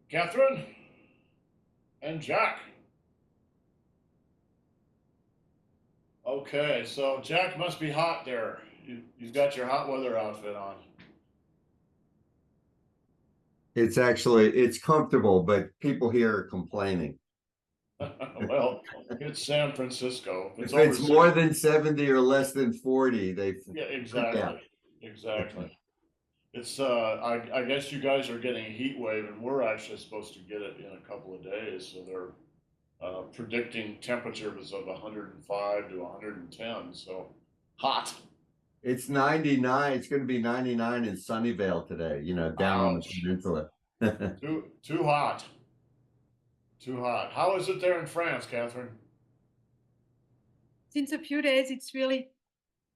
Catherine and Jack. Okay, so Jack must be hot there. You've got your hot weather outfit on. It's comfortable, but people here are complaining. Well, it's San Francisco. If it's If over it's more 60, than 70 or less than 40, they yeah, freak out. exactly. Exactly. It's I guess you guys are getting a heat wave and we're actually supposed to get it in a couple of days. So they're predicting temperatures of 105 to 110. So hot. It's 99. It's going to be 99 in Sunnyvale today, down on the Ouch. peninsula. Too hot. Too hot. How is it there in France, Catherine? Since a few days, it's really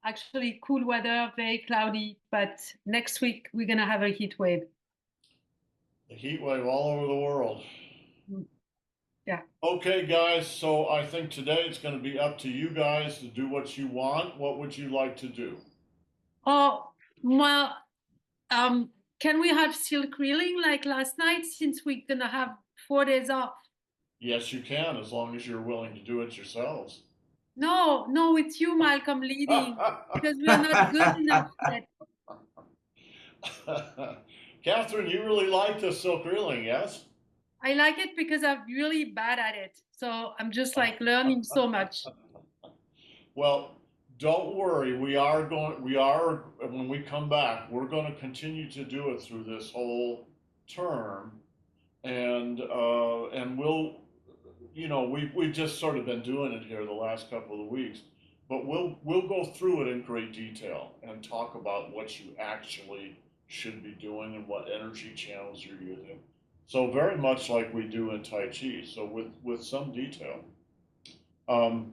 actually cool weather, very cloudy, but next week we're gonna have a heat wave. The heat wave all over the world. Yeah. Okay, guys, so I think today it's going to be up to you guys to do what you want. What would you like to do? Oh, well, can we have silk reeling like last night since we're gonna have 4 days off? Yes, you can, as long as you're willing to do it yourselves. No, it's you, Malcolm, leading because we are not good enough yet. Catherine, you really like the silk reeling, yes? I like it because I'm really bad at it. So I'm just like learning so much. Well, don't worry. When we come back, we're going to continue to do it through this whole term. And we'll, we've just sort of been doing it here the last couple of weeks, but we'll go through it in great detail and talk about what you actually should be doing and what energy channels you're using. So very much like we do in Tai Chi, so with some detail. Um,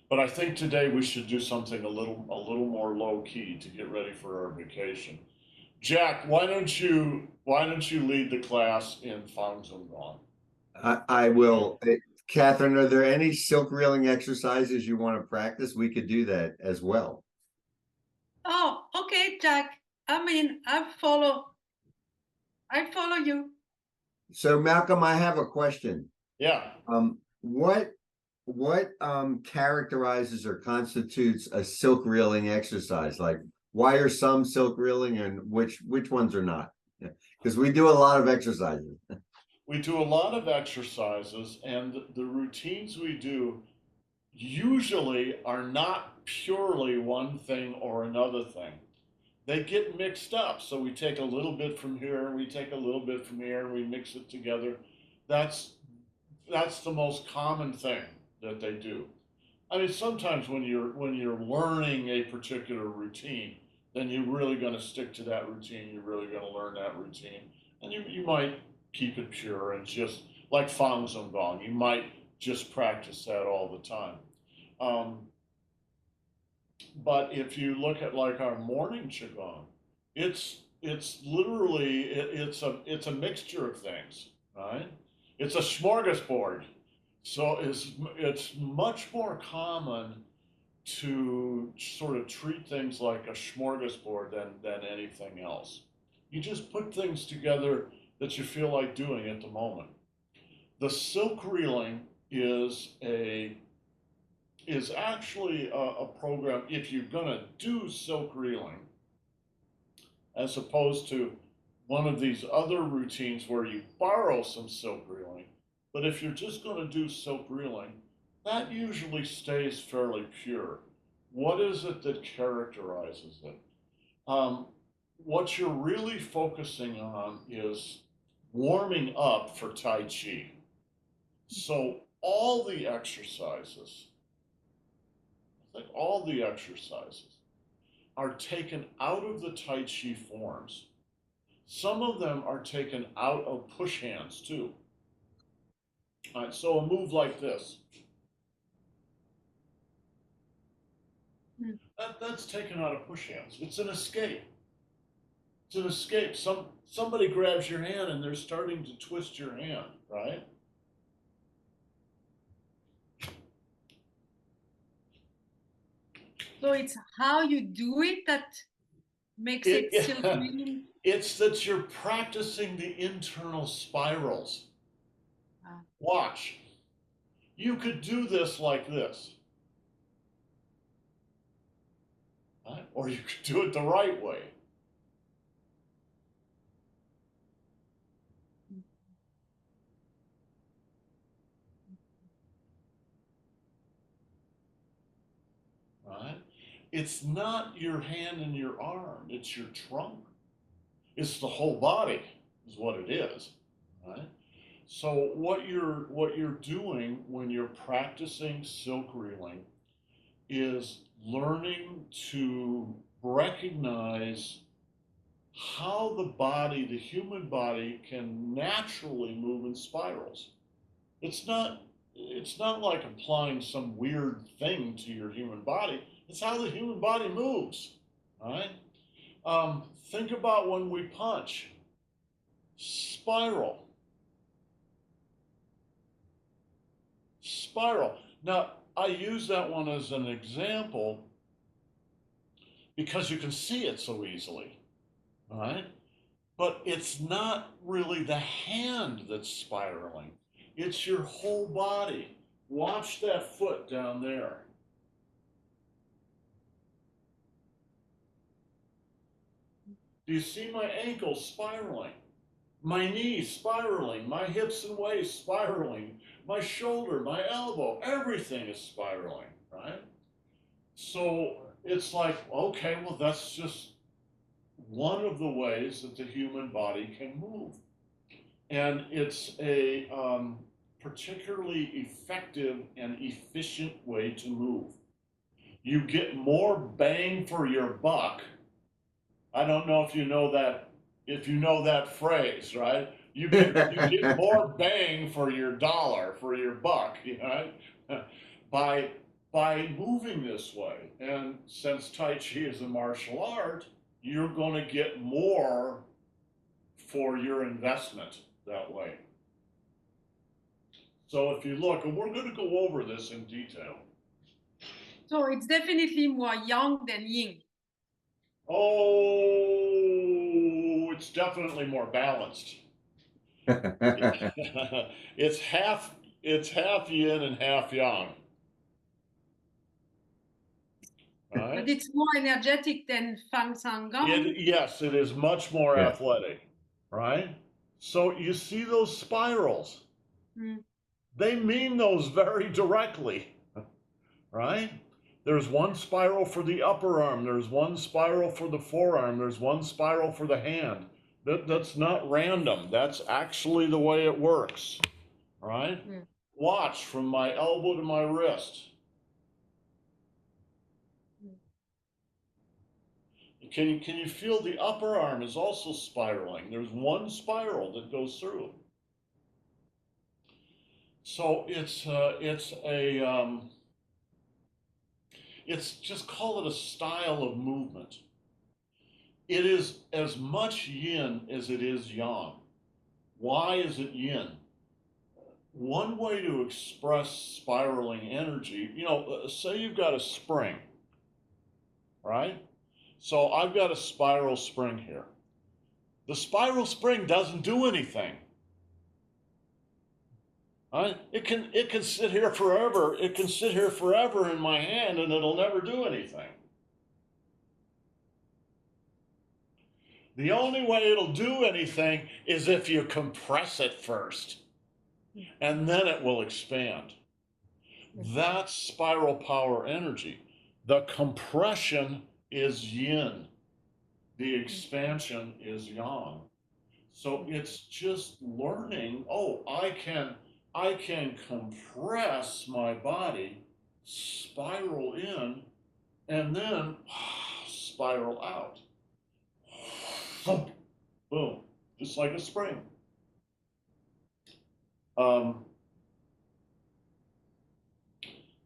but I think today we should do something a little more low key to get ready for our vacation. Jack, why don't you lead the class in Fang Zhong Gong? I will. Catherine, are there any silk reeling exercises you want to practice? We could do that as well. Oh, okay, Jack. I mean, I follow you. So, Malcolm, I have a question. Yeah. What characterizes or constitutes a silk reeling exercise? Like, why are some silk reeling and which ones are not? Because we do a lot of exercises. We do a lot of exercises, and the routines we do usually are not purely one thing or another thing. They get mixed up. So we take a little bit from here, and we take a little bit from here, and we mix it together. That's that's the most common thing that they do. I mean, sometimes when you're learning a particular routine, then you're really going to stick to that routine. You're really going to learn that routine, and you might keep it pure and just like Fang Zhong Gong. You might just practice that all the time. Um, but if you look at like our morning qigong, it's literally it's a mixture of things, right? It's a smorgasbord. So it's much more common to sort of treat things like a smorgasbord than anything else. You just put things together that you feel like doing at the moment. The silk reeling is actually a program if you're gonna do silk reeling, as opposed to one of these other routines where you borrow some silk reeling. But if you're just going to do silk reeling, that usually stays fairly pure. What is it that characterizes it? Um, what you're really focusing on is warming up for Tai Chi. So all the exercises are taken out of the Tai Chi forms. Some of them are taken out of push hands too. All right, so a move like this, that's taken out of push hands. It's an escape. It's an escape. Somebody grabs your hand and they're starting to twist your hand, right? So it's how you do it that makes it silk reeling. It's that you're practicing the internal spirals. Watch. You could do this like this. Right? Or you could do it the right way. Right? It's not your hand and your arm, it's your trunk. It's the whole body, is what it is. Right? So what you're doing when you're practicing silk reeling is learning to recognize how the body, the human body, can naturally move in spirals. It's not like applying some weird thing to your human body. It's how the human body moves. Right? Think about when we punch. Spiral. Spiral. Now, I use that one as an example because you can see it so easily. All right? But it's not really the hand that's spiraling. It's your whole body. Watch that foot down there. Do you see my ankle spiraling? My knees spiraling, my hips and waist spiraling, my shoulder, my elbow, everything is spiraling, right? So it's like, okay, well, that's just one of the ways that the human body can move. And it's a particularly effective and efficient way to move. You get more bang for your buck. I don't know if you know that phrase, right? You get more bang for your dollar, for your buck, right? By moving this way. And since Tai Chi is a martial art, you're going to get more for your investment that way. So if you look, and we're going to go over this in detail. So it's definitely more yang than yin. Oh, it's definitely more balanced. It's half yin and half yang. Right? But it's more energetic than Fang Sang Gong. Yes, it is much more Yeah. athletic, right? So you see those spirals. They mean those very directly, right? There's one spiral for the upper arm, there's one spiral for the forearm, there's one spiral for the hand. That's not random. That's actually the way it works, right? Watch from my elbow to my wrist. Can you feel the upper arm is also spiraling? There's one spiral that goes through. So it's just call it a style of movement. It is as much yin as it is yang. Why is it yin? One way to express spiraling energy, say you've got a spring, right? So I've got a spiral spring here. The spiral spring doesn't do anything. Right? It can sit here forever. It can sit here forever in my hand and it'll never do anything. The only way it'll do anything is if you compress it first, and then it will expand. That's spiral power energy. The compression is yin. The expansion is yang. So it's just learning, I can compress my body, spiral in, and then spiral out. Boom, just like a spring.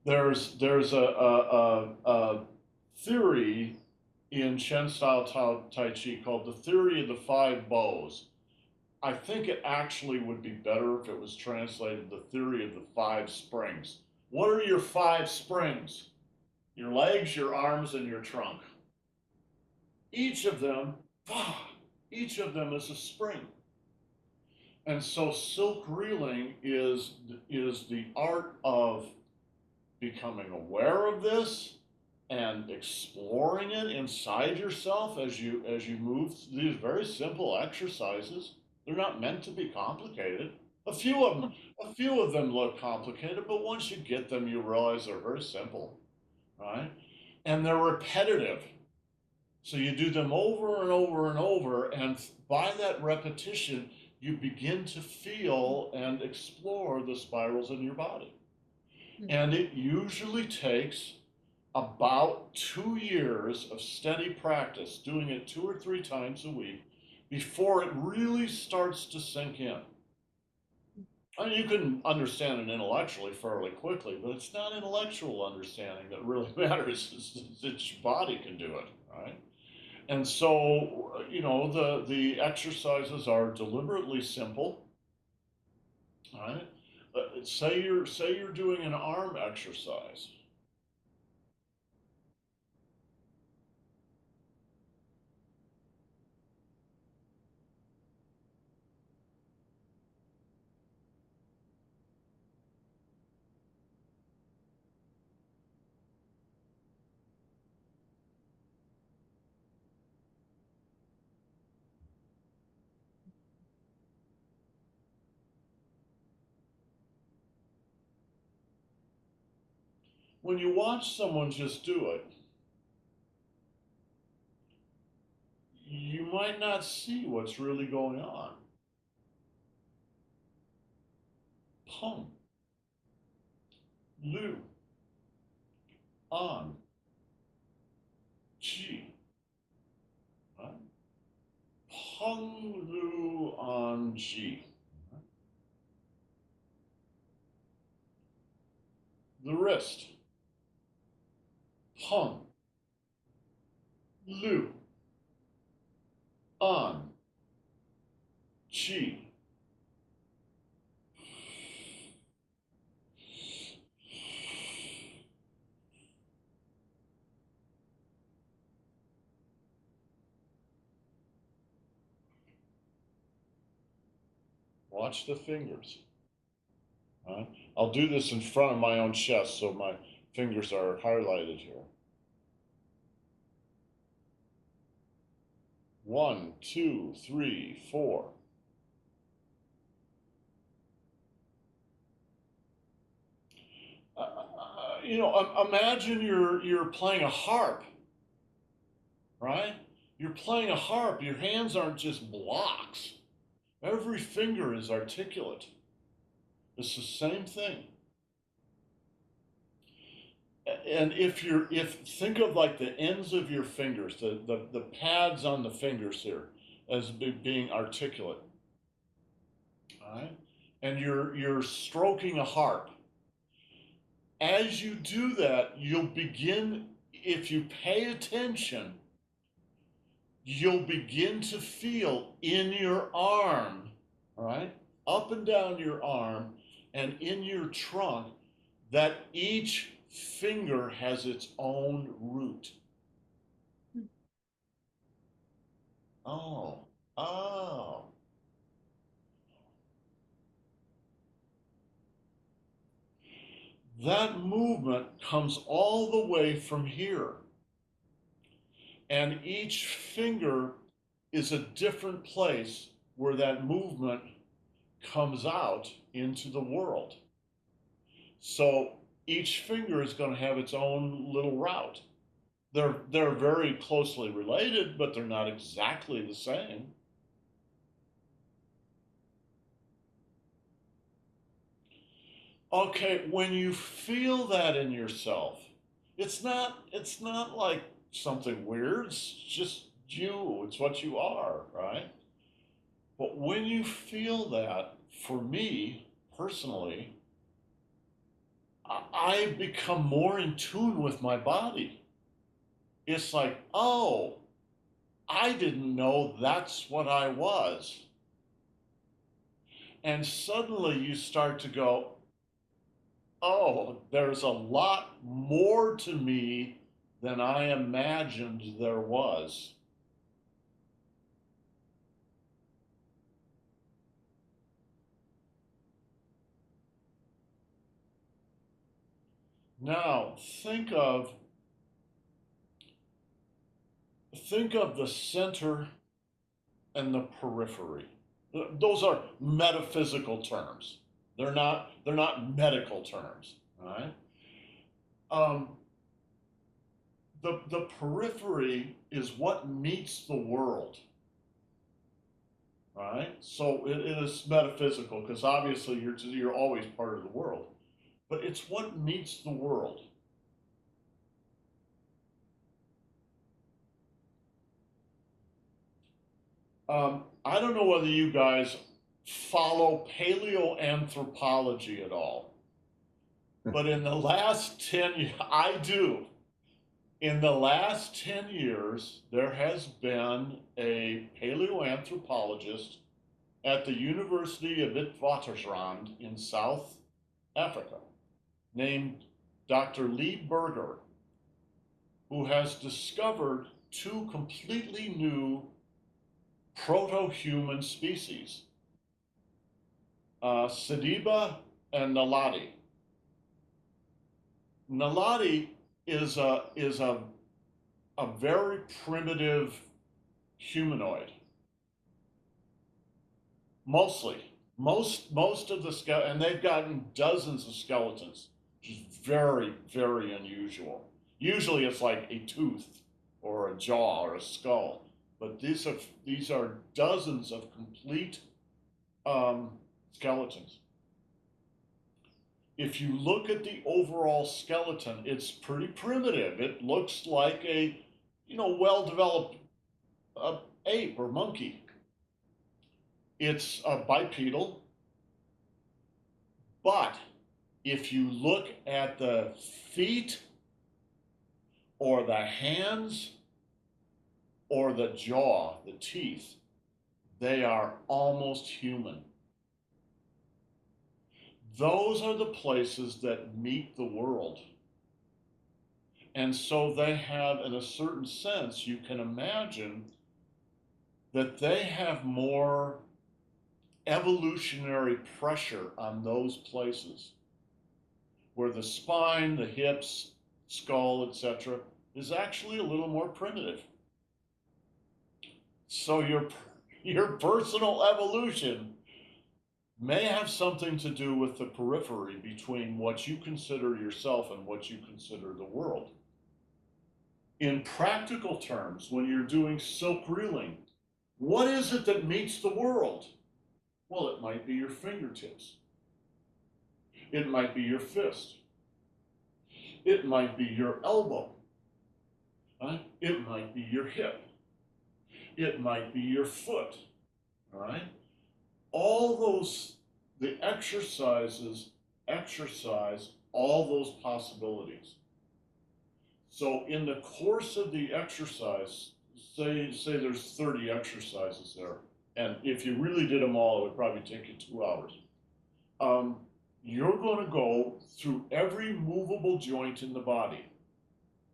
There's a theory in Shen style Tai Chi called the theory of the 5 bows. I think it actually would be better if it was translated the theory of the 5 springs. What are your 5 springs? Your legs, your arms, and your trunk. Each of them Each of them is a spring. And so silk reeling is the art of becoming aware of this and exploring it inside yourself as you move these very simple exercises. They're not meant to be complicated. A few of them look complicated, but once you get them, you realize they're very simple, right? And they're repetitive. So you do them over and over and over, and by that repetition, you begin to feel and explore the spirals in your body. And it usually takes about 2 years of steady practice, doing it 2 or 3 times a week, before it really starts to sink in. I mean, you can understand it intellectually fairly quickly, but it's not intellectual understanding that really matters. It's that your body can do it, right? And so, you know, the exercises are deliberately simple, right? Say you're doing an arm exercise. When you watch someone just do it, you might not see what's really going on. Pum, lu, an, ji. Right? Pung, lu, an, ji. The wrist. Pung, lu, an, ji. Watch the fingers. Right? I'll do this in front of my own chest so my fingers are highlighted here. 1, 2, 3, 4. You know, imagine you're playing a harp, right? You're playing a harp. Your hands aren't just blocks. Every finger is articulate. It's the same thing. And if think of like the ends of your fingers, the pads on the fingers here as being articulate, all right? And you're stroking a harp. As you do that, you'll begin, if you pay attention, you'll begin to feel in your arm, all right, up and down your arm and in your trunk, that each finger has its own root. Oh, oh. That movement comes all the way from here. And each finger is a different place where that movement comes out into the world. So each finger is going to have its own little route. They're very closely related, but they're not exactly the same. Okay, when you feel that in yourself, it's not like something weird. It's just you. It's what you are, right? But when you feel that, for me personally, I become more in tune with my body. It's like, oh, I didn't know that's what I was. And suddenly you start to go, oh, there's a lot more to me than I imagined there was. Now, think of the center and the periphery. Those are metaphysical terms. They're not medical terms, all right? The periphery is what meets the world, right? So it is metaphysical because obviously you're always part of the world, but it's what meets the world. I don't know whether you guys follow paleoanthropology at all, but in the last 10 years, I do. In the last 10 years, there has been a paleoanthropologist at the University of Witwatersrand in South Africa named Dr. Lee Berger, who has discovered two completely new proto-human species, Sediba and Naledi. Naledi is a very primitive humanoid. Mostly, most of the skeleton, and they've gotten dozens of skeletons, which is very, very unusual. Usually, it's like a tooth or a jaw or a skull, but these are dozens of complete skeletons. If you look at the overall skeleton, it's pretty primitive. It looks like a, well-developed ape or monkey. It's bipedal, but if you look at the feet or the hands or the jaw, the teeth, they are almost human. Those are the places that meet the world. And so they have, in a certain sense, you can imagine that they have more evolutionary pressure on those places where the spine, the hips, skull, etc., is actually a little more primitive. So your personal evolution may have something to do with the periphery between what you consider yourself and what you consider the world. In practical terms, when you're doing silk reeling, what is it that meets the world? Well, it might be your fingertips. It might be your fist. It might be your elbow. Right? It might be your hip. It might be your foot. Right? All those, the exercises exercise all those possibilities. So in the course of the exercise, say there's 30 exercises there, and if you really did them all, it would probably take you 2 hours. You're going to go through every movable joint in the body,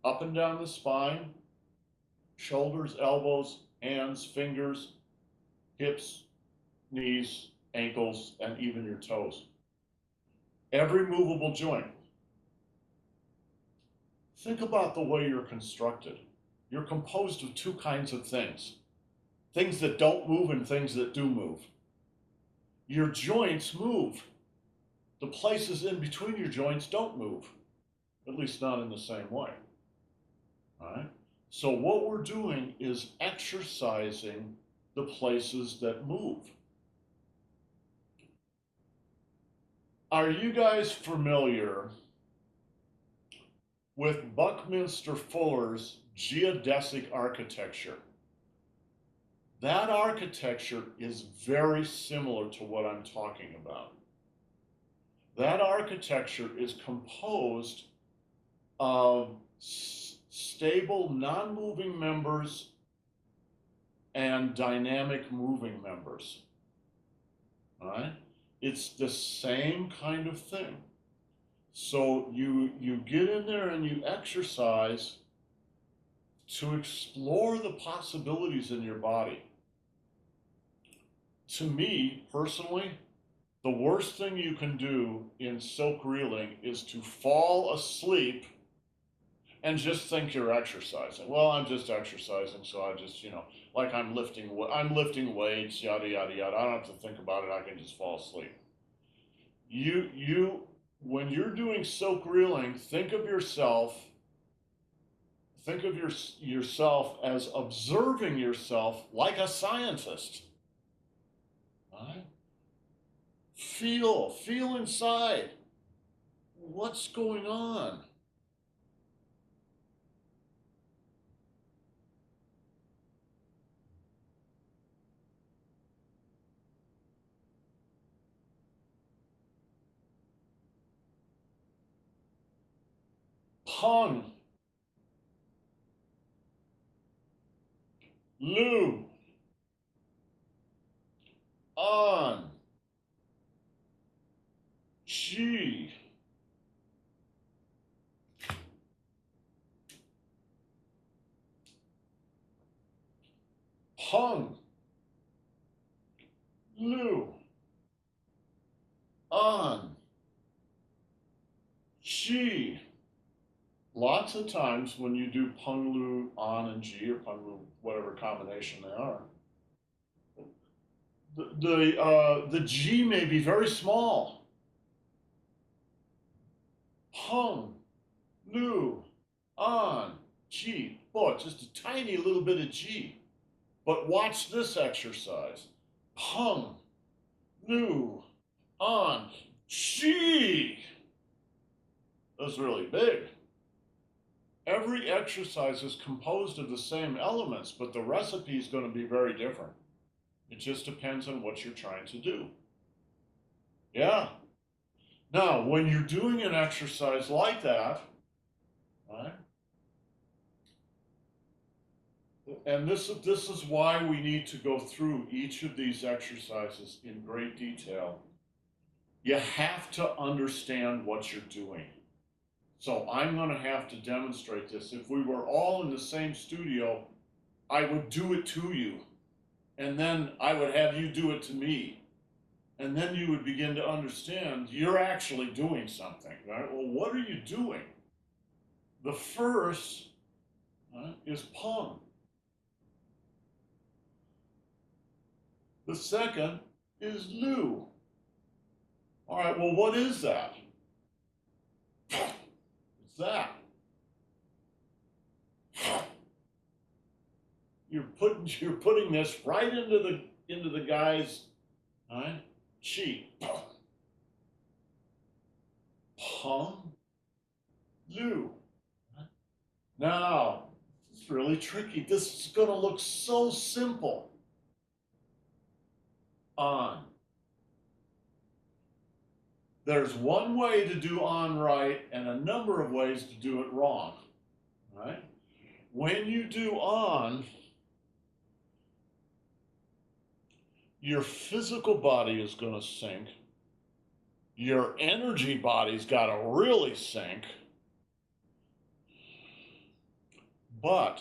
up and down the spine, shoulders, elbows, hands, fingers, hips, knees, ankles, and even your toes. Every movable joint. Think about the way you're constructed. You're composed of two kinds of things that don't move and things that do move. Your joints move. The places in between your joints don't move, at least not in the same way. All right? So what we're doing is exercising the places that move. Are you guys familiar with Buckminster Fuller's geodesic architecture? That architecture is very similar to what I'm talking about. That architecture is composed of stable, non-moving members and dynamic moving members. All right? It's the same kind of thing. So you get in there and you exercise to explore the possibilities in your body. To me, personally, the worst thing you can do in silk reeling is to fall asleep and just think you're exercising. Well, I'm just exercising, so I just, like I'm lifting weights, yada yada yada. I don't have to think about it. I can just fall asleep. You when you're doing silk reeling, think of yourself as observing yourself like a scientist. Right? Feel inside. What's going on? Pung, Lu, On, Chi, Pung, Lu, On, Chi. Lots of times when you do Pung, Lu, On, and Ji, or Pung, Lu, whatever combination they are, the G may be very small. Pung, Lu, On, Ji. Boy, just a tiny little bit of G. But watch this exercise. Pung, Lu, On, Ji. That's really big. Every exercise is composed of the same elements, but the recipe is going to be very different. It just depends on what you're trying to do. Yeah. Now, when you're doing an exercise like that, right? And this is why we need to go through each of these exercises in great detail. You have to understand what you're doing. So I'm going to have to demonstrate this. If we were all in the same studio, I would do it to you. And then I would have you do it to me. And then you would begin to understand you're actually doing something, right? Well, what are you doing? The first is Pung. The second is Lu. All right, well, what is that? It's that. You're putting this right into the guy's chi. Pung, Lu. Now, it's really tricky. This is going to look so simple. On. There's one way to do on right and a number of ways to do it wrong. Right? When you do on, your physical body is going to sink. Your energy body's got to really sink. But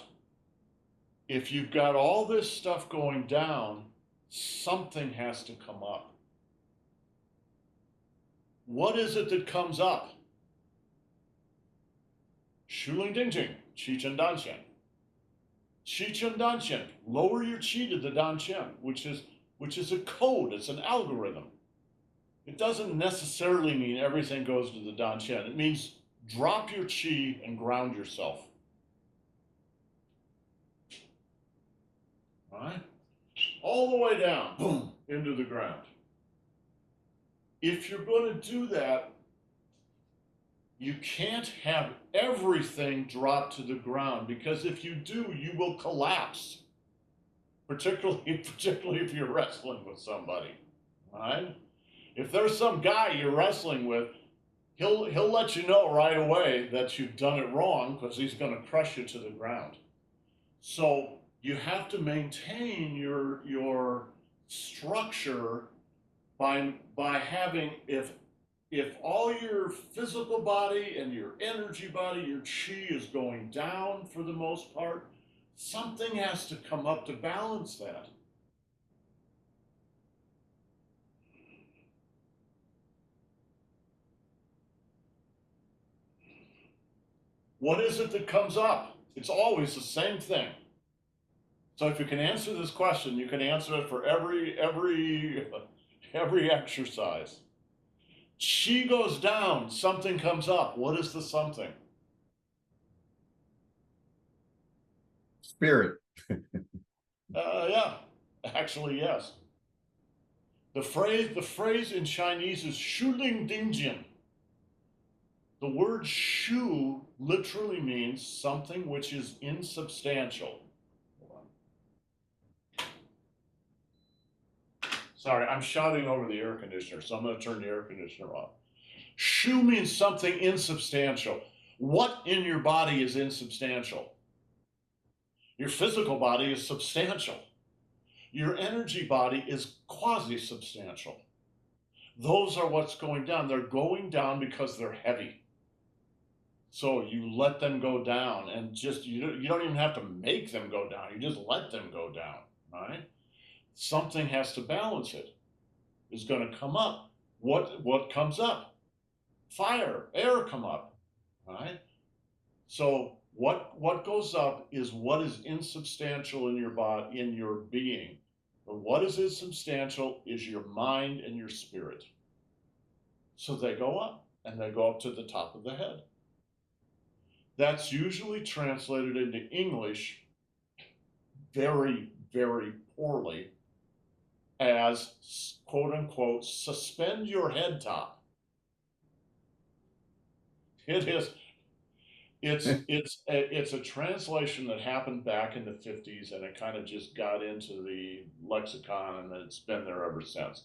if you've got all this stuff going down, something has to come up. What is it that comes up? Shuling Dingjing, Qi Chen Dan Qian. Qi Chen Dan Qian, lower your qi to the Dan Qian, which is a code, it's an algorithm. It doesn't necessarily mean everything goes to the Dan Qian. It means drop your qi and ground yourself. All right? All the way down, boom, into the ground. If you're going to do that, you can't have everything drop to the ground, because if you do, you will collapse. Particularly if you're wrestling with somebody, right? If there's some guy you're wrestling with, he'll let you know right away that you've done it wrong, because he's going to crush you to the ground. So you have to maintain your structure by having, if all your physical body and your energy body, your chi is going down for the most part, something has to come up to balance that. What is it that comes up? It's always the same thing. So if you can answer this question, you can answer it for every exercise. Qi goes down, something comes up. What is the something? Spirit. Yeah, actually, yes. The phrase in Chinese is "shu ling ding jian." The word "shu" literally means something which is insubstantial. Sorry, I'm shouting over the air conditioner, so I'm going to turn the air conditioner off. Shu means something insubstantial. What in your body is insubstantial? Your physical body is substantial. Your energy body is quasi-substantial. Those are what's going down. They're going down because they're heavy. So you let them go down, and just you don't even have to make them go down. You just let them go down, right? Something has to balance it. It's going to come up. What comes up? Fire, air come up, right? So what goes up is what is insubstantial in your body, in your being. But what is insubstantial is your mind and your spirit. So they go up, and they go up to the top of the head. That's usually translated into English very, very poorly as quote unquote suspend your head top. It is it's a translation that happened back in the 50s, and it kind of just got into the lexicon, and it's been there ever since.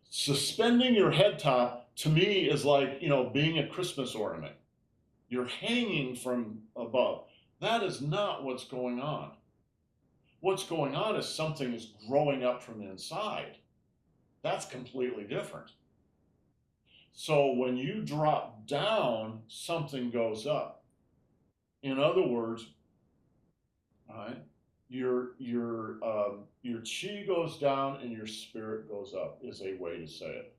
Suspending your head top to me is like, being a Christmas ornament. You're hanging from above. That is not what's going on. What's going on is something is growing up from inside. That's completely different. So when you drop down, something goes up. In other words, right, your chi goes down and your spirit goes up is a way to say it.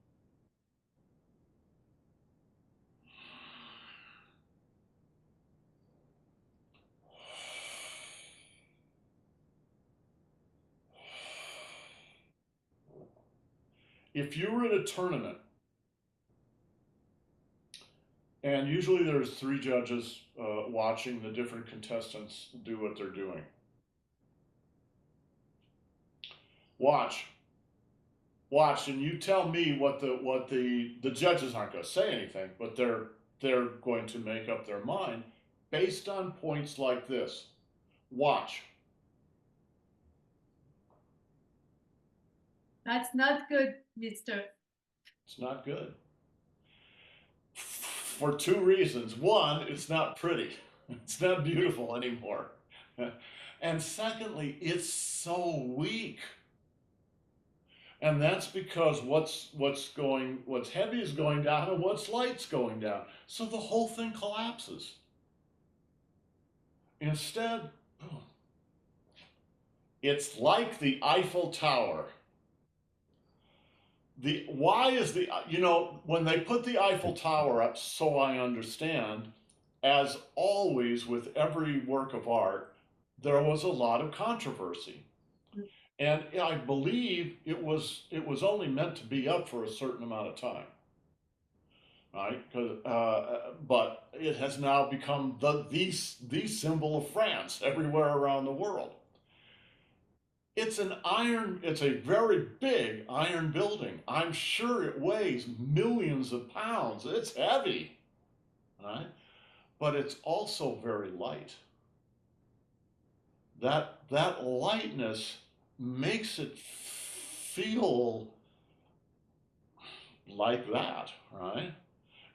If you were at a tournament, and usually there's 3 judges watching the different contestants do what they're doing. Watch, and you tell me what the judges aren't going to say anything, but they're going to make up their mind based on points like this. Watch. That's not good, mister. It's not good. For 2 reasons. One, it's not pretty. It's not beautiful anymore. And secondly, it's so weak. And that's because what's heavy is going down and what's light's going down. So the whole thing collapses. Instead, it's like the Eiffel Tower. Why is when they put the Eiffel Tower up, so I understand, as always with every work of art, there was a lot of controversy. And I believe it was only meant to be up for a certain amount of time, right? But it has now become the symbol of France everywhere around the world. It's a very big iron building. I'm sure it weighs millions of pounds. It's heavy, right? But it's also very light. That lightness makes it feel like that, right?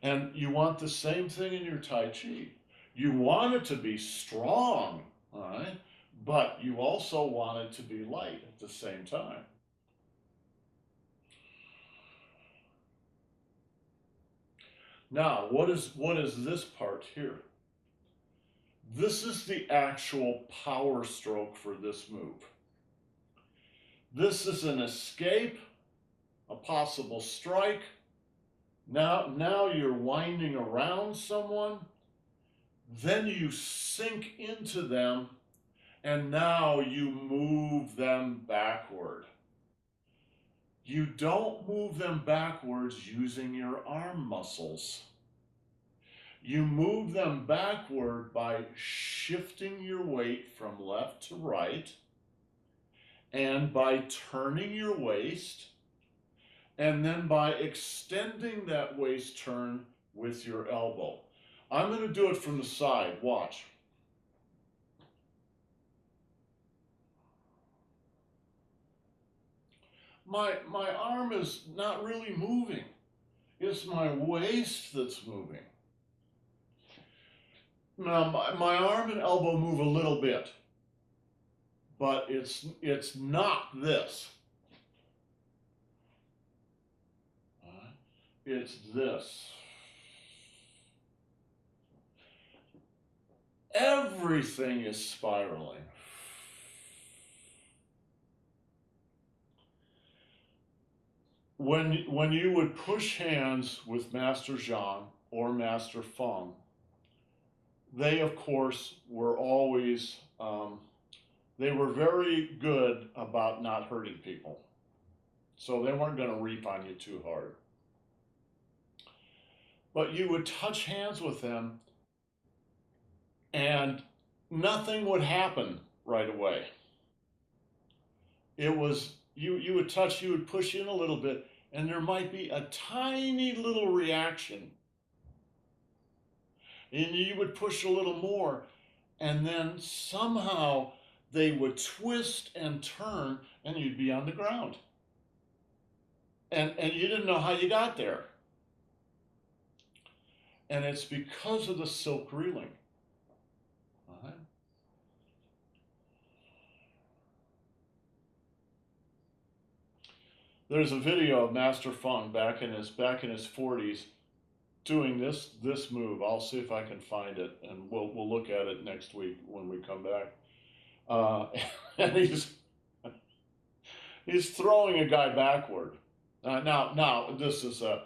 And you want the same thing in your Tai Chi. You want it to be strong, right? But you also want it to be light at the same time. Now, what is this part here? This is the actual power stroke for this move. This is an escape, a possible strike. Now you're winding around someone. then you sink into them, and now you move them backward. You don't move them backwards using your arm muscles. You move them backward by shifting your weight from left to right and by turning your waist, and then by extending that waist turn with your elbow. I'm going to do it from the side. Watch. My arm is not really moving. It's my waist that's moving. Now, my arm and elbow move a little bit, but it's not this. It's this. Everything is spiraling. When you would push hands with Master Zhang or Master Feng, they of course were always they were very good about not hurting people, so they weren't going to reap on you too hard. But you would touch hands with them, and nothing would happen right away. It was you would touch, you would push in a little bit, and there might be a tiny little reaction. And you would push a little more, and then somehow they would twist and turn, and you'd be on the ground. And you didn't know how you got there. And it's because of the silk reeling. Right? There's a video of Master Feng back in his 40s doing this move. I'll see if I can find it, and we'll look at it next week when we come back. And he's throwing a guy backward. Now this is a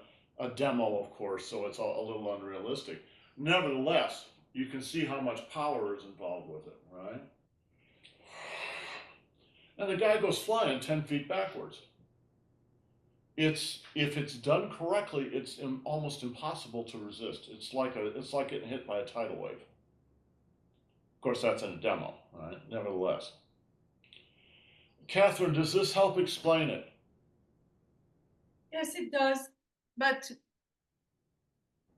demo, of course, so it's a little unrealistic. Nevertheless, you can see how much power is involved with it, right? And the guy goes flying 10 feet backwards. If it's done correctly, it's almost impossible to resist. It's like getting hit by a tidal wave. Of course, that's in a demo, right? Nevertheless. Catherine, does this help explain it? Yes, it does. But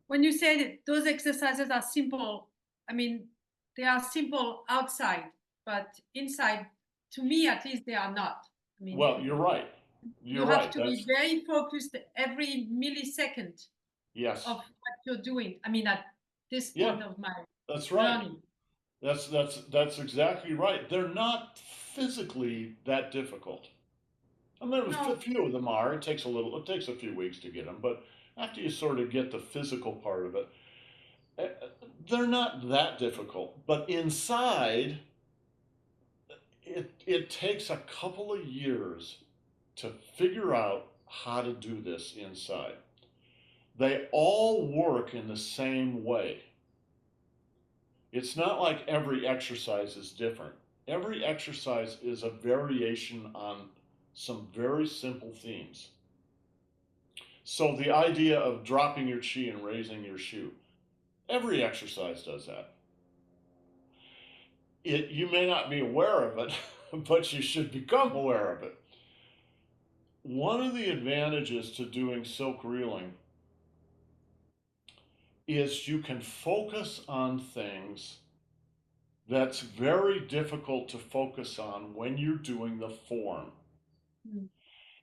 when you say that those exercises are simple, I mean, they are simple outside, but inside, to me at least, they are not. I mean, well, you're right. You have to be very focused every millisecond yes. of what you're doing. I mean, at this point of my that's right. learning. That's exactly right. They're not physically that difficult. I mean, a few of them are. It takes a few weeks to get them, but after you sort of get the physical part of it, they're not that difficult. But inside, it takes a couple of years to figure out how to do this inside. They all work in the same way. It's not like every exercise is different. Every exercise is a variation on some very simple themes. So the idea of dropping your chi and raising your shu, every exercise does that. You may not be aware of it, but you should become aware of it. One of the advantages to doing silk reeling is you can focus on things that's very difficult to focus on when you're doing the form.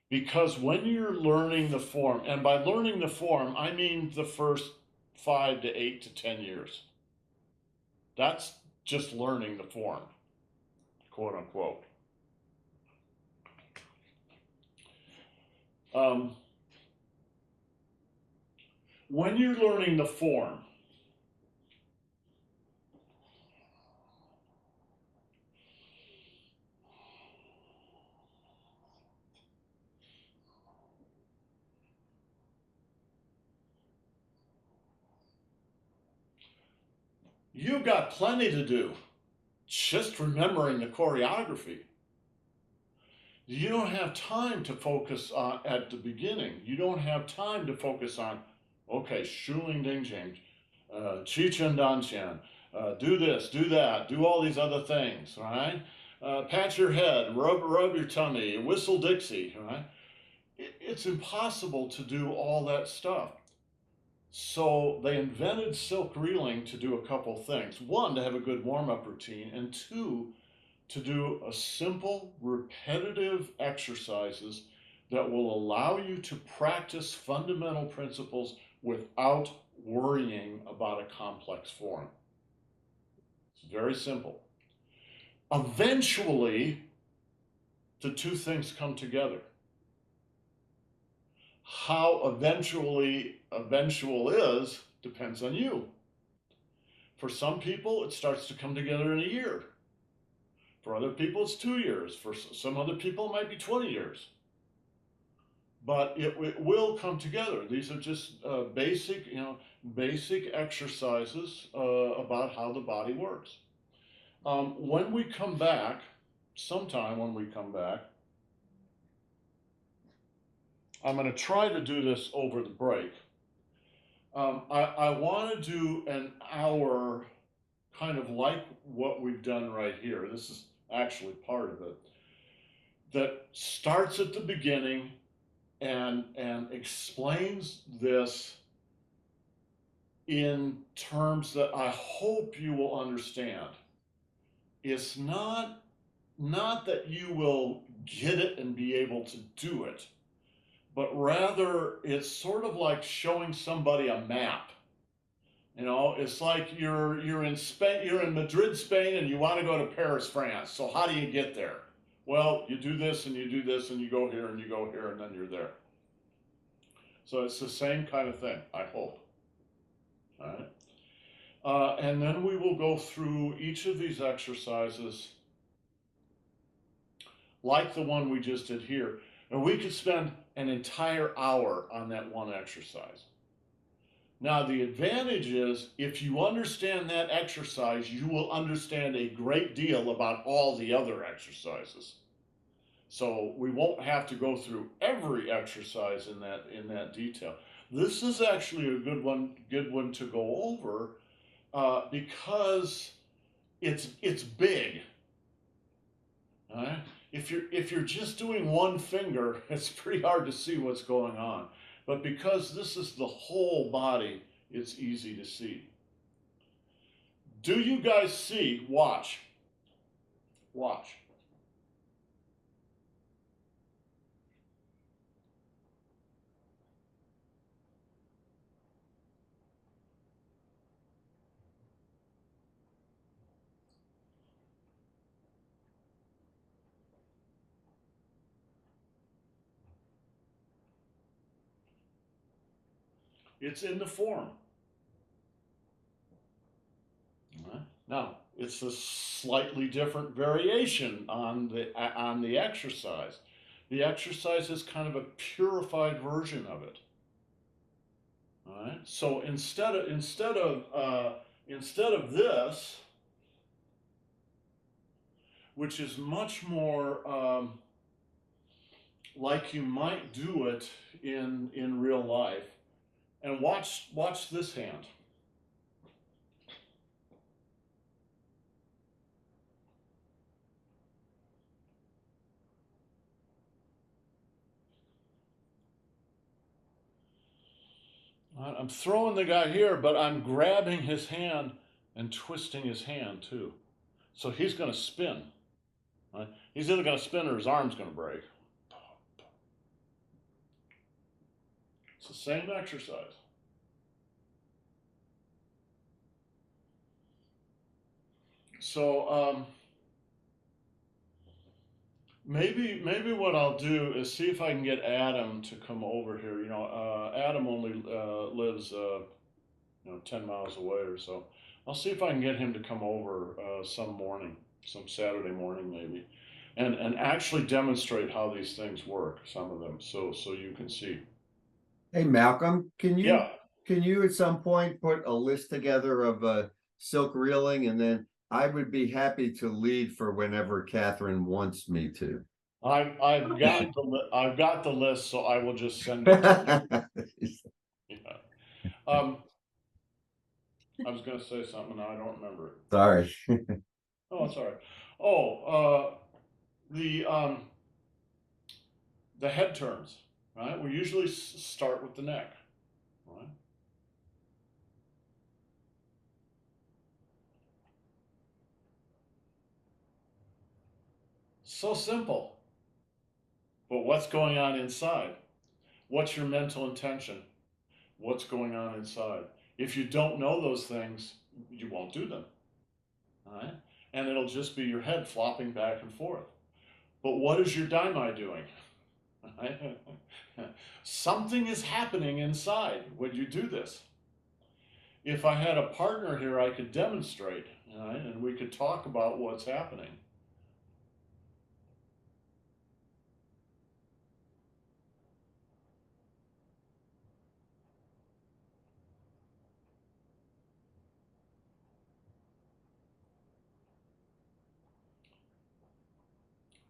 Because when you're learning the form, and by learning the form, I mean the first 5 to 8 to 10 years. That's just learning the form, quote unquote. When you're learning the form, you've got plenty to do just remembering the choreography. You don't have time to focus on at the beginning. You don't have time to focus on, okay, Shuling Ding Jing, Qi Chen Dan Qian, do this, do that, do all these other things, right? Pat your head, rub your tummy, whistle Dixie, right? It's impossible to do all that stuff. So they invented silk reeling to do a couple things. One, to have a good warm-up routine, and two, to do a simple, repetitive exercises that will allow you to practice fundamental principles without worrying about a complex form. It's very simple. Eventually, the two things come together. How eventual is depends on you. For some people, it starts to come together in a year. For other people, it's 2 years. For some other people, it might be 20 years. But it will come together. These are just basic exercises about how the body works. When we come back, sometime when we come back, I'm going to try to do this over the break. I want to do an hour, kind of like what we've done right here. This is actually part of it. That starts at the beginning and explains this in terms that I hope you will understand. It's not that you will get it and be able to do it, but rather it's sort of like showing somebody a map. You know, it's like you're in Spain, you're in Madrid, Spain, and you want to go to Paris, France. So how do you get there? Well, you do this and you do this and you go here and you go here and then you're there. So it's the same kind of thing, I hope. All right. And then we will go through each of these exercises like the one we just did here. And we could spend an entire hour on that one exercise. Now, the advantage is if you understand that exercise, you will understand a great deal about all the other exercises. So we won't have to go through every exercise in that detail. This is actually a good one to go over because it's big. All right? If you're just doing one finger, it's pretty hard to see what's going on. But because this is the whole body, it's easy to see. Do you guys see? Watch. Watch. It's in the form. Now, it's a slightly different variation on the exercise. The exercise is kind of a purified version of it. All right. So instead of this, which is much more like you might do it in real life, and watch this hand. I'm throwing the guy here, but I'm grabbing his hand and twisting his hand too. So he's going to spin. Right? He's either going to spin or his arm's going to break. It's the same exercise. So maybe what I'll do is see if I can get Adam to come over here. You know, Adam only lives 10 miles away or so. I'll see if I can get him to come over some morning, some Saturday morning maybe, and actually demonstrate how these things work, some of them, so you can see. Hey, Malcolm, Yeah. can you at some point put a list together of silk reeling, and then I would be happy to lead for whenever Catherine wants me to. I've got the list, so I will just send it. Yeah. I was going to say something, now I don't remember it. Sorry. Oh, it's all right. Oh, the head turns, right? We usually start with the neck, right? So simple. But what's going on inside? What's your mental intention? What's going on inside? If you don't know those things, you won't do them, all right? And it'll just be your head flopping back and forth. But what is your daimai doing? Something is happening inside when you do this. If I had a partner here, I could demonstrate, right? And we could talk about what's happening.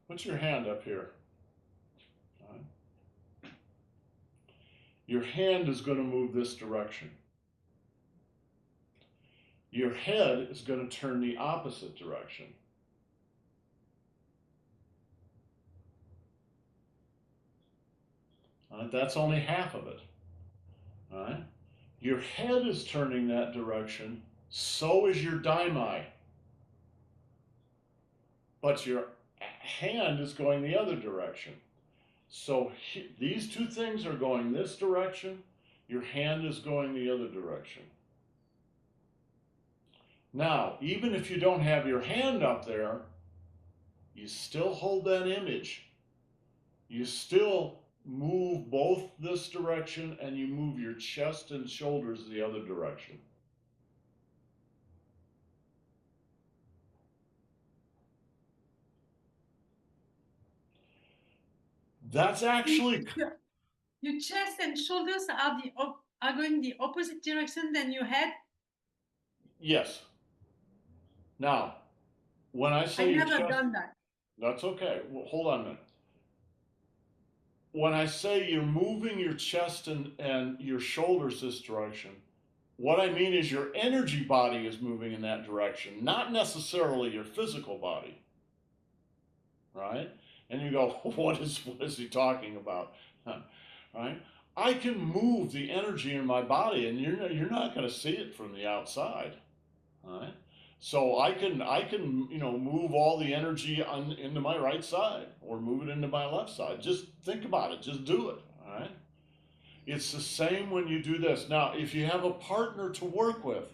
Put your hand up here. Right? Your hand is going to move this direction. Your head is going to turn the opposite direction. Right? That's only half of it. Right? Your head is turning that direction, so is your daimai. But your hand is going the other direction. So these two things are going this direction, your hand is going the other direction. Now, even if you don't have your hand up there, you still hold that image. You still move both this direction and you move your chest and shoulders the other direction. That's actually... Your chest and shoulders are going the opposite direction than your head? Yes. Now, when I say I've never done that. That's okay. Well, hold on a minute. When I say you're moving your chest and your shoulders this direction, what I mean is your energy body is moving in that direction, not necessarily your physical body. Right? And you go, what is he talking about? Right? I can move the energy in my body, and you're not going to see it from the outside. Right? So I can move all the energy into my right side or move it into my left side. Just think about it. Just do it. All right. It's the same when you do this. Now, if you have a partner to work with,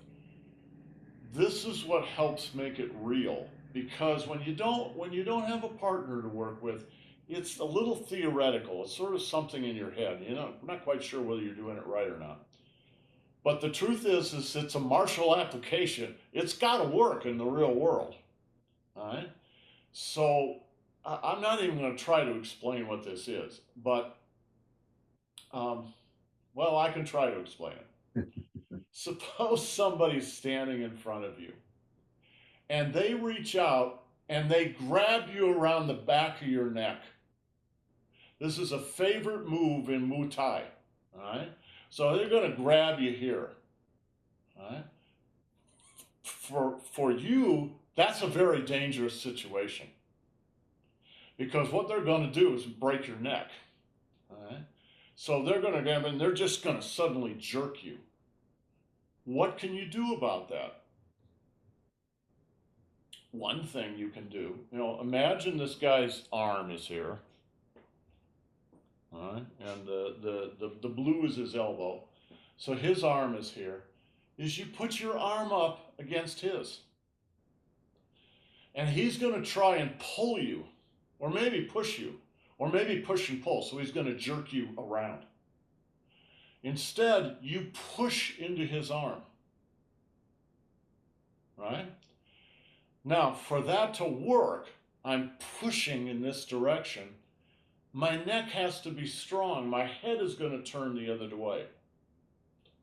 this is what helps make it real. Because when you don't have a partner to work with, it's a little theoretical. It's sort of something in your head. We're not quite sure whether you're doing it right or not. But the truth is it's a martial application. It's got to work in the real world. All right? So I'm not even going to try to explain what this is, but, well, I can try to explain it. Suppose somebody's standing in front of you and they reach out and they grab you around the back of your neck. This is a favorite move in Muay Thai. All right? So they're going to grab you here. Right? For you, that's a very dangerous situation. Because what they're going to do is break your neck. Right? So they're going to grab and they're just going to suddenly jerk you. What can you do about that? One thing you can do, imagine this guy's arm is here. All right? And the blue is his elbow. So his arm is here. Is you put your arm up against his. And he's going to try and pull you, or maybe push you, or maybe push and pull. So he's going to jerk you around. Instead, you push into his arm. Right? Now, for that to work, I'm pushing in this direction. My neck has to be strong. My head is going to turn the other way.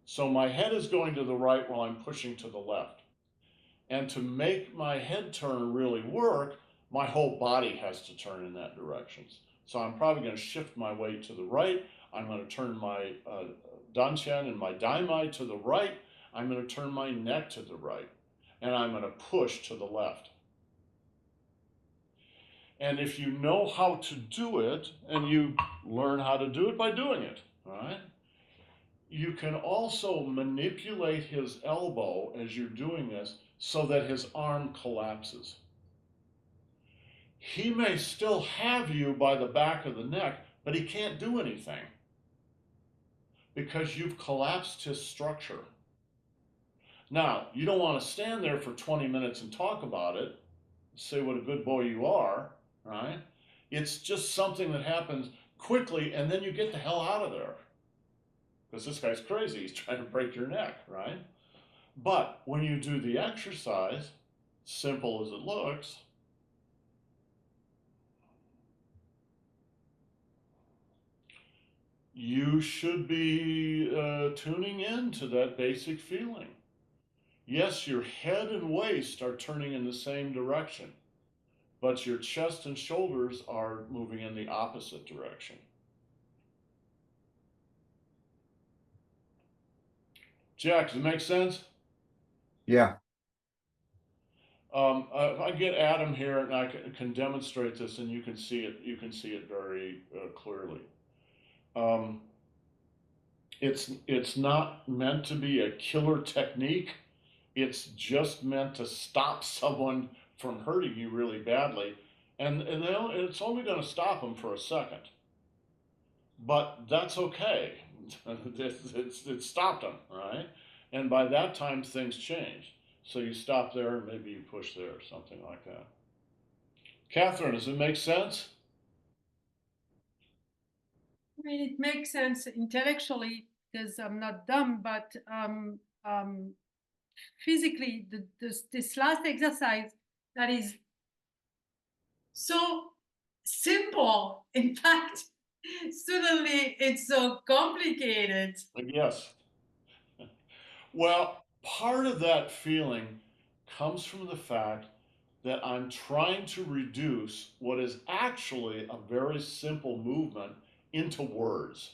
So my head is going to the right while I'm pushing to the left. And to make my head turn really work, my whole body has to turn in that direction. So I'm probably going to shift my weight to the right. I'm going to turn my dantian and my daimai to the right. I'm going to turn my neck to the right. And I'm going to push to the left. And if you know how to do it, and you learn how to do it by doing it, right? You can also manipulate his elbow as you're doing this so that his arm collapses. He may still have you by the back of the neck, but he can't do anything because you've collapsed his structure. Now, you don't want to stand there for 20 minutes and talk about it, say what a good boy you are, right? It's just something that happens quickly, and then you get the hell out of there. Because this guy's crazy, he's trying to break your neck, right? But when you do the exercise, simple as it looks, you should be tuning in to that basic feeling. Yes, your head and waist are turning in the same direction, but your chest and shoulders are moving in the opposite direction. Jack, does it make sense? Yeah. I get Adam here, and I can demonstrate this, and you can see it. You can see it very clearly. It's not meant to be a killer technique. It's just meant to stop someone from hurting you really badly, and it's only going to stop them for a second. But that's okay. It stopped them, right? And by that time, things changed. So you stop there, and maybe you push there, or something like that. Catherine, does it make sense? I mean, it makes sense intellectually because I'm not dumb, but physically, this last exercise that is so simple, in fact, suddenly it's so complicated. Yes. Well, part of that feeling comes from the fact that I'm trying to reduce what is actually a very simple movement into words.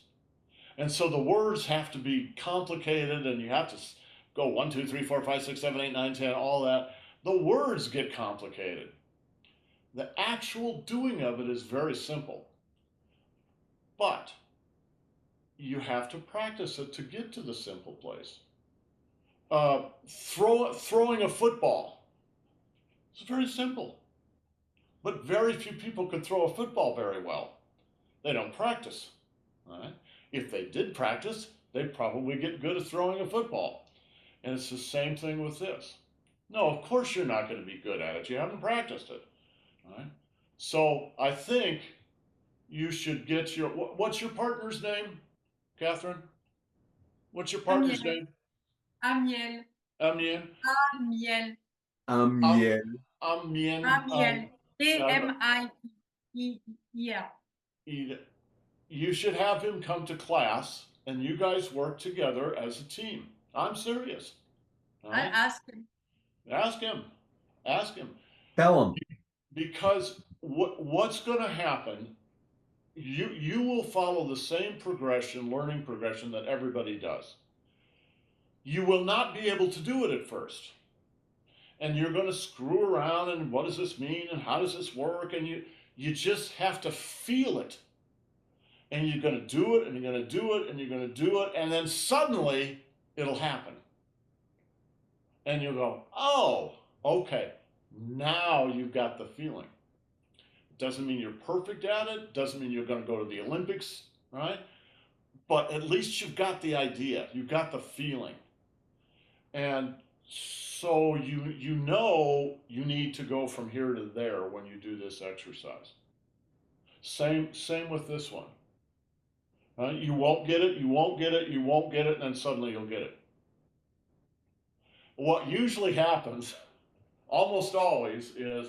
And so the words have to be complicated, and you have to go 1, 2, 3, 4, 5, 6, 7, 8, 9, 10, all that. The words get complicated. The actual doing of it is very simple. But you have to practice it to get to the simple place. Throwing a football. It's very simple. But very few people can throw a football very well. They don't practice. Right? If they did practice, they'd probably get good at throwing a football. And it's the same thing with this. No, of course you're not going to be good at it. You haven't practiced it. Right? So I think you should get what's your partner's name, Catherine? What's your partner's name? Amiel. Amien. Amiel. Yeah. Amien. Amiel. A-M-I-E. Yeah. You should have him come to class, and you guys work together as a team. I'm serious. I Right? asked him. Ask him. Ask him. Tell him. Because what's going to happen, you will follow the same learning progression that everybody does. You will not be able to do it at first. And you're going to screw around, and what does this mean, and how does this work? And you just have to feel it. And you're going to do it, and you're going to do it, and you're going to do it, and then suddenly it'll happen. And you'll go, oh, okay, now you've got the feeling. It doesn't mean you're perfect at it, doesn't mean you're going to go to the Olympics, right? But at least you've got the idea, you've got the feeling. And so you know you need to go from here to there when you do this exercise. Same with this one. You won't get it, you won't get it, you won't get it, and then suddenly you'll get it. What usually happens, almost always, is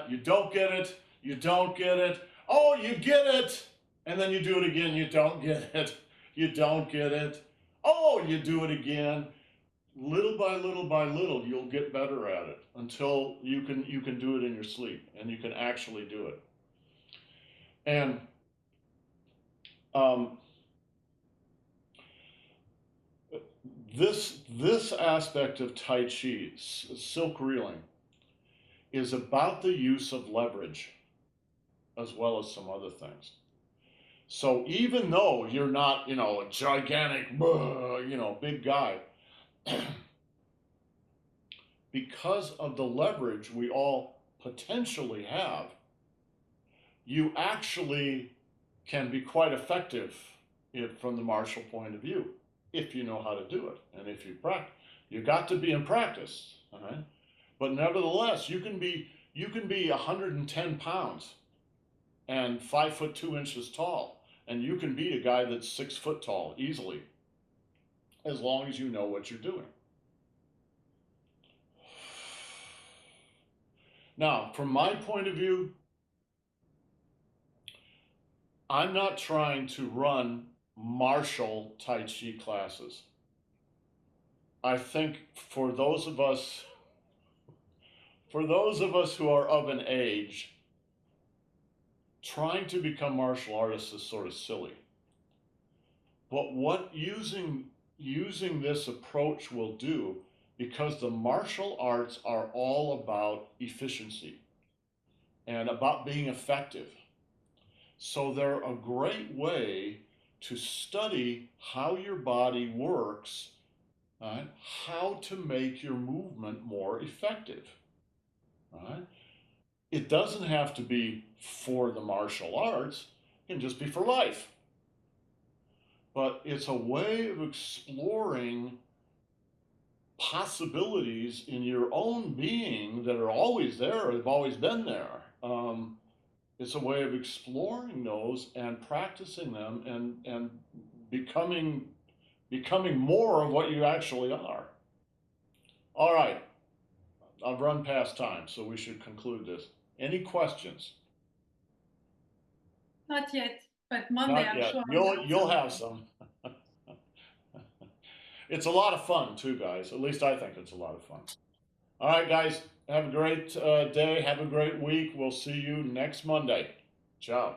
you don't get it, you don't get it, oh, you get it, and then you do it again, you don't get it, you don't get it, oh, you do it again, little by little, you'll get better at it until you can do it in your sleep and you can actually do it. And um, this aspect of Tai Chi, silk reeling, is about the use of leverage as well as some other things. So even though you're not, a gigantic, big guy, because of the leverage we all potentially have, you actually can be quite effective from the martial point of view if you know how to do it and if you practice. You got to be in practice, all right? But nevertheless, you can be 110 pounds and 5'2" tall, and you can beat a guy that's 6 foot tall easily, as long as you know what you're doing. Now, from my point of view, I'm not trying to run martial Tai Chi classes. I think for those of us who are of an age, trying to become martial artists is sort of silly. But what using this approach will do, because the martial arts are all about efficiency and about being effective. So they're a great way to study how your body works, how to make your movement more effective. Right? It doesn't have to be for the martial arts, it can just be for life. But it's a way of exploring possibilities in your own being that are always there, have always been there. It's a way of exploring those and practicing them and becoming more of what you actually are. All right, I've run past time, so we should conclude this. Any questions? Not yet, but Monday Not I'm yet. sure. You'll have some. It's a lot of fun too, guys. At least I think it's a lot of fun. All right, guys. Have a great day. Have a great week. We'll see you next Monday. Ciao.